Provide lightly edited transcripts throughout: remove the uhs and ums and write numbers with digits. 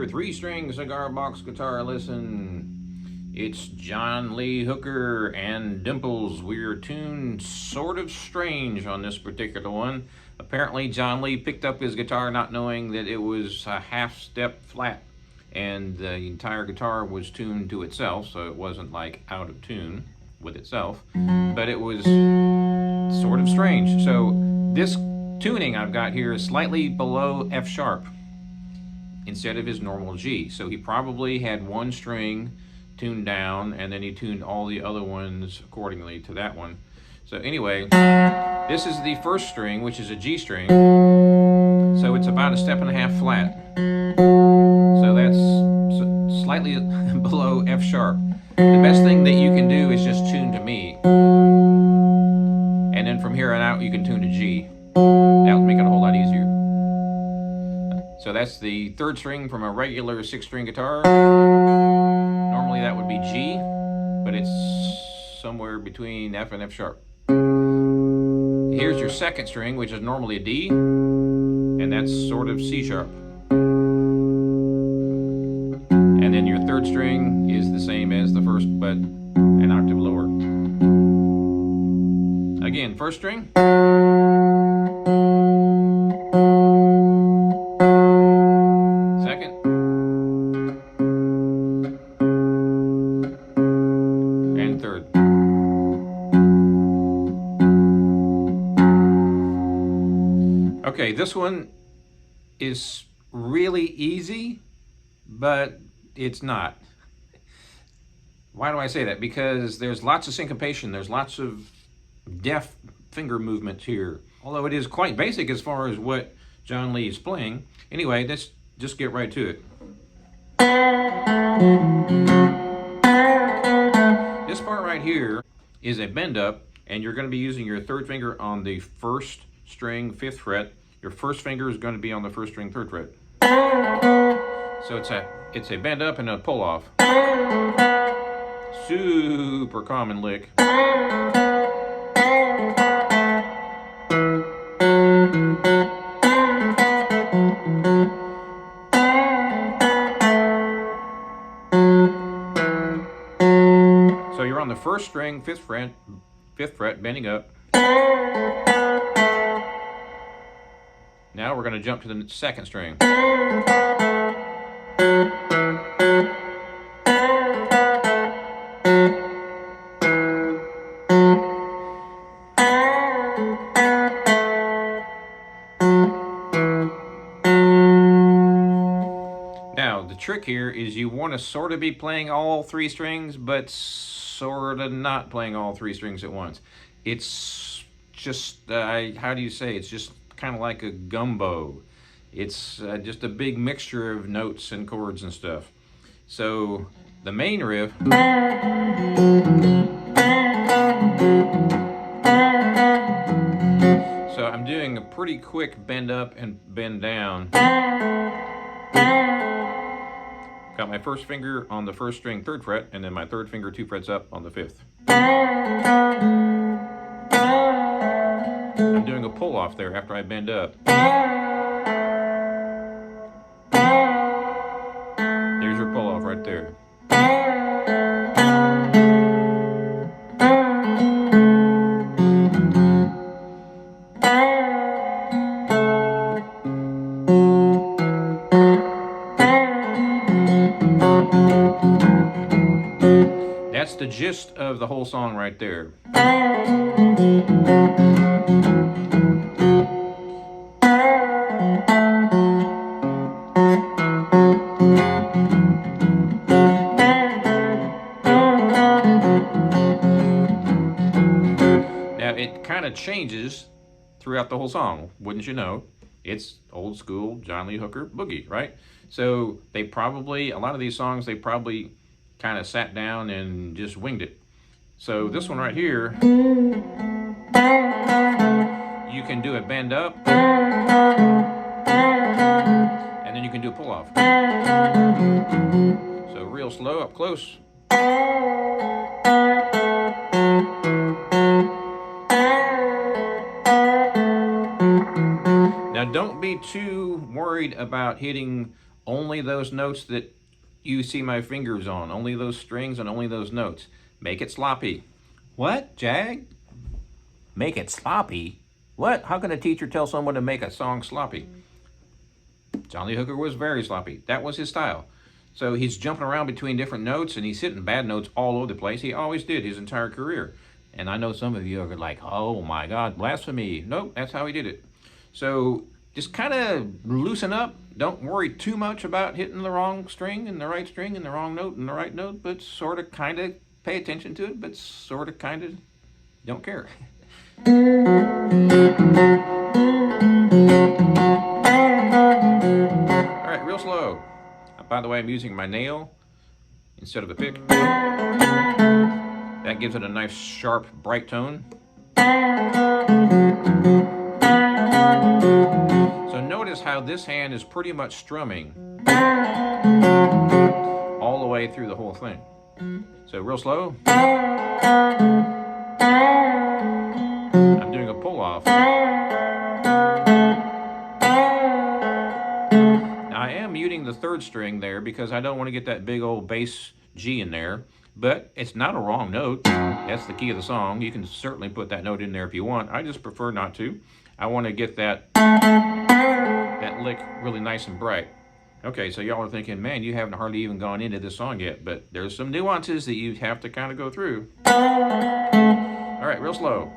another 3-string cigar box guitar lesson. It's John Lee Hooker and Dimples. We're tuned sort of strange on this particular one. Apparently John Lee picked up his guitar not knowing that it was a half step flat, and the entire guitar was tuned to itself, so it wasn't like out of tune with itself, but it was sort of strange. So this tuning I've got here is slightly below F sharp instead of his normal G. So he probably had one string tuned down and then he tuned all the other ones accordingly to that one. So anyway, this is the first string, which is a G string. So it's about a step and a half flat. So that's slightly below F sharp. The best thing that you can do is just tune to me. And then from here on out, you can tune to G. That'll make it a whole lot easier. So that's the third string from a regular 6-string guitar. Normally that would be G, but it's somewhere between F and F sharp. Here's your second string, which is normally a D, and that's sort of C sharp. And then your third string is the same as the first, but an octave lower. Again, first string. Second. And third. Okay, this one is really easy, but it's not. Why do I say that? Because there's lots of syncopation, there's lots of deft finger movements here. Although it is quite basic as far as what John Lee is playing. Anyway, let's just get right to it. This part right here is a bend up, and you're going to be using your third finger on the first string 5th fret. Your first finger is going to be on the first string 3rd fret. So it's a bend up and a pull off. Super common lick. So you're on the first string, 5th fret, bending up. Now we're going to jump to the second string. Now, the trick here is you want to sort of be playing all 3 strings, but sort of not playing all 3 strings at once. It's just, how do you say, it's just kind of like a gumbo. It's just a big mixture of notes and chords and stuff. So the main riff, so I'm doing a pretty quick bend up and bend down. Got my first finger on the first string 3rd fret, and then my third finger 2 frets up on the 5th. I'm doing a pull off there after I bend up. There's your pull off right there. That's the gist of the whole song right there. Now it kind of changes throughout the whole song, wouldn't you know? It's old school John Lee Hooker boogie, right? So they probably, a lot of these songs, they probably kind of sat down and just winged it. So this one right here, you can do a bend up, and then you can do a pull off. So real slow up close. Now don't be too worried about hitting Only those notes that you see my fingers on, only those strings and only those notes. Make it sloppy. What, Jag? Make it sloppy? What? How can a teacher tell someone to make a song sloppy? John Lee Hooker was very sloppy. That was his style. So he's jumping around between different notes and he's hitting bad notes all over the place. He always did his entire career. And I know some of you are like, oh my God, blasphemy. Nope, that's how he did it. So just kind of loosen up. Don't worry too much about hitting the wrong string and the right string and the wrong note and the right note, but sort of kind of pay attention to it, but sort of kind of don't care. All right, real slow. By the way, I'm using my nail instead of a pick. That gives it a nice, sharp, bright tone. So notice how this hand is pretty much strumming all the way through the whole thing. So real slow. I'm doing a pull-off. Now I am muting the third string there because I don't want to get that big old bass G in there. But it's not a wrong note. That's the key of the song. You can certainly put that note in there if you want. I just prefer not to. I want to get that lick really nice and bright. Okay, so y'all are thinking, man, you haven't hardly even gone into this song yet, but there's some nuances that you have to kind of go through. All right, real slow.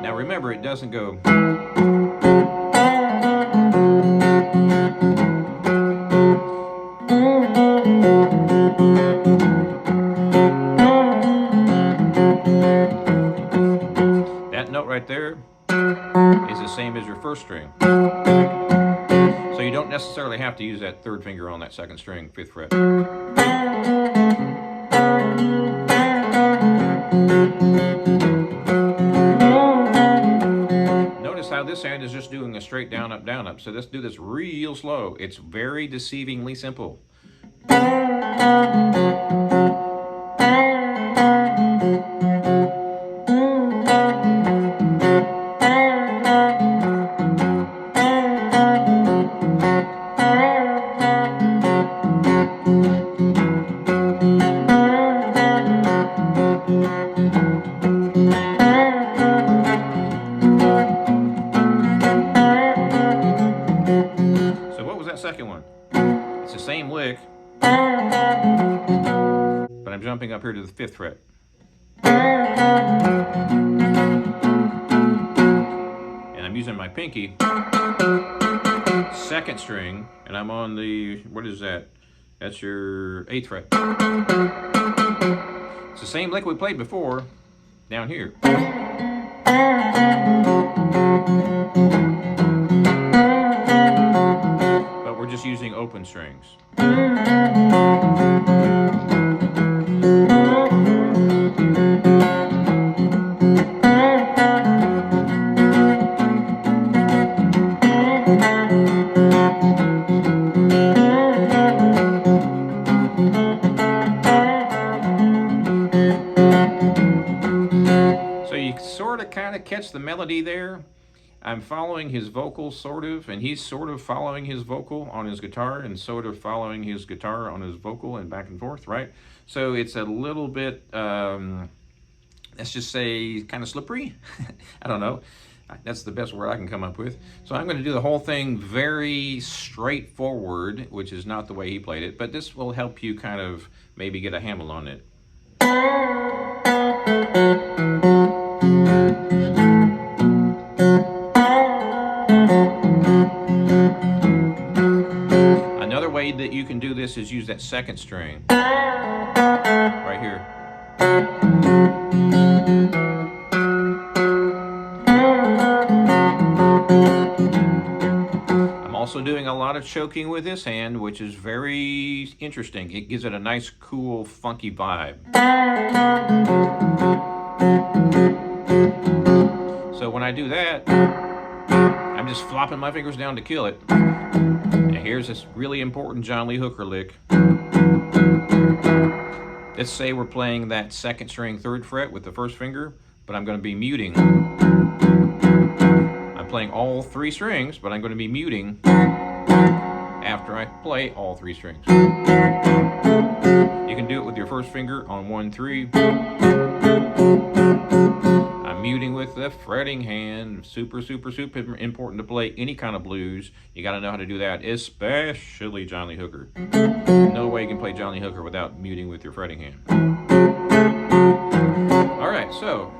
Now remember, it doesn't go. Right there is the same as your first string. So you don't necessarily have to use that third finger on that second string, 5th fret. Notice how this hand is just doing a straight down, up, down, up. So let's do this real slow. It's very deceivingly simple. Second one. It's the same lick, but I'm jumping up here to the 5th fret. And I'm using my pinky, 2nd string, and I'm on the, what is that? That's your 8th fret. It's the same lick we played before, down here. We're just using open strings. So you sort of kind of catch the melody there. I'm following his vocal, sort of, and he's sort of following his vocal on his guitar and sort of following his guitar on his vocal and back and forth, right? So it's a little bit, let's just say, kind of slippery. I don't know. That's the best word I can come up with. So I'm going to do the whole thing very straightforward, which is not the way he played it, but this will help you kind of maybe get a handle on it. Another way that you can do this is use that 2nd string right here. I'm also doing a lot of choking with this hand, which is very interesting. It gives it a nice, cool, funky vibe. So when I do that, I'm just flopping my fingers down to kill it. And here's this really important John Lee Hooker lick. Let's say we're playing that second string 3rd fret with the 1st finger, but I'm going to be muting. I'm playing all 3 strings, but I'm going to be muting after I play all 3 strings. You can do it with your 1st finger on 1-3. I'm muting with the fretting hand. Super important to play any kind of blues. You got to know how to do that, especially John Lee Hooker. No way you can play John Lee Hooker without muting with your fretting hand. All right, so.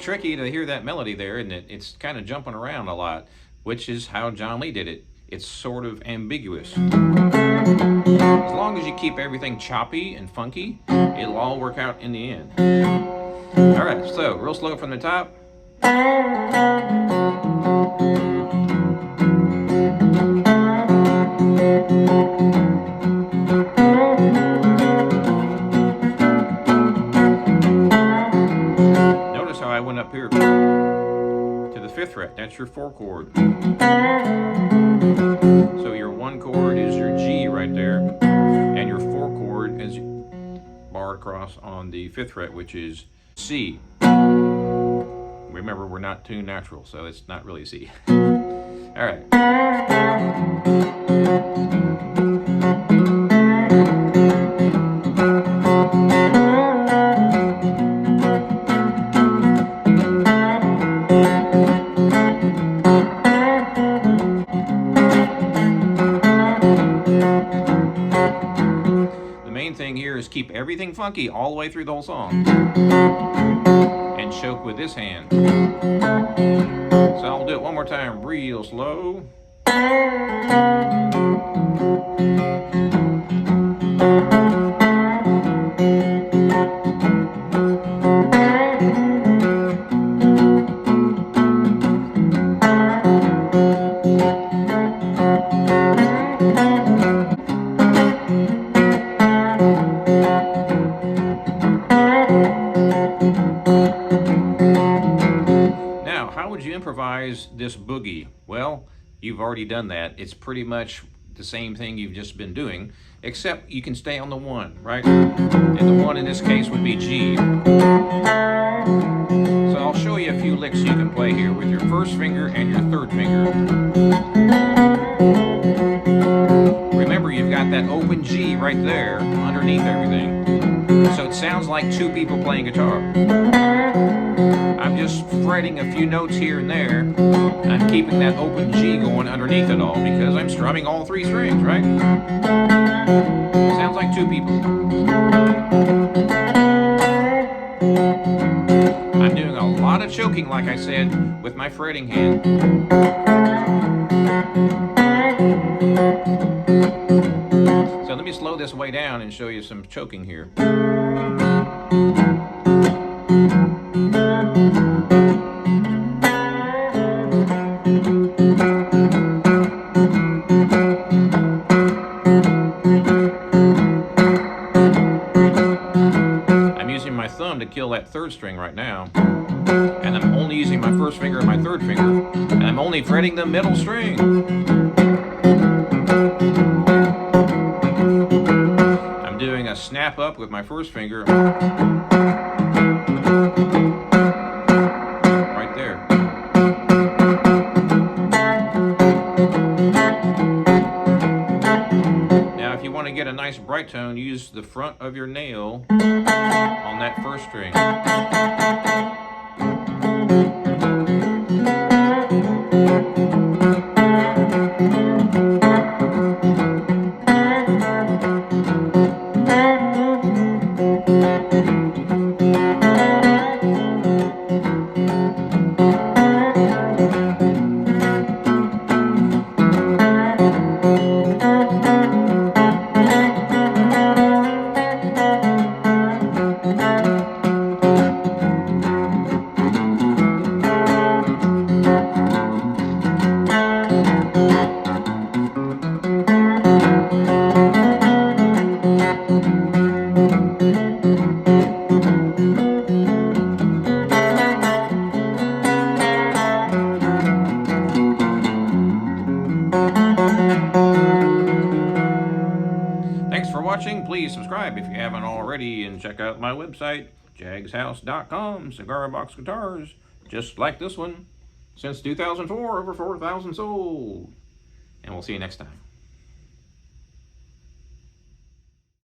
Tricky to hear that melody there, and it's kind of jumping around a lot, which is how John Lee did it. It's sort of ambiguous. As long as you keep everything choppy and funky, it'll all work out in the end. All right, so real slow from the top. Up here to the 5th fret. That's your 4 chord. So your 1 chord is your G right there, and your 4 chord is barred across on the 5th fret, which is C. Remember, we're not tuned natural, so it's not really C. All right. Keep everything funky all the way through the whole song. And choke with this hand. So I'll do it one more time real slow. Improvise this boogie. Well, you've already done that. It's pretty much the same thing you've just been doing, except you can stay on the 1, right? And the 1 in this case would be G. So I'll show you a few licks you can play here with your 1st finger and your 3rd finger. Remember, you've got that open G right there underneath everything. So it sounds like 2 people playing guitar. I'm just fretting a few notes here and there. I'm keeping that open G going underneath it all because I'm strumming all 3 strings, right? Sounds like 2 people. I'm doing a lot of choking, like I said, with my fretting hand. So let me slow this way down and show you some choking here. To kill that 3rd string right now, and I'm only using my 1st finger and my 3rd finger, and I'm only fretting the middle string. I'm doing a snap up with my 1st finger right there. Now if you want to get a nice bright tone, use the front of your nail on that 1st string. already, and check out my website, jagshouse.com. Cigar box guitars, just like this one. Since 2004, over 4,000 sold. And we'll see you next time.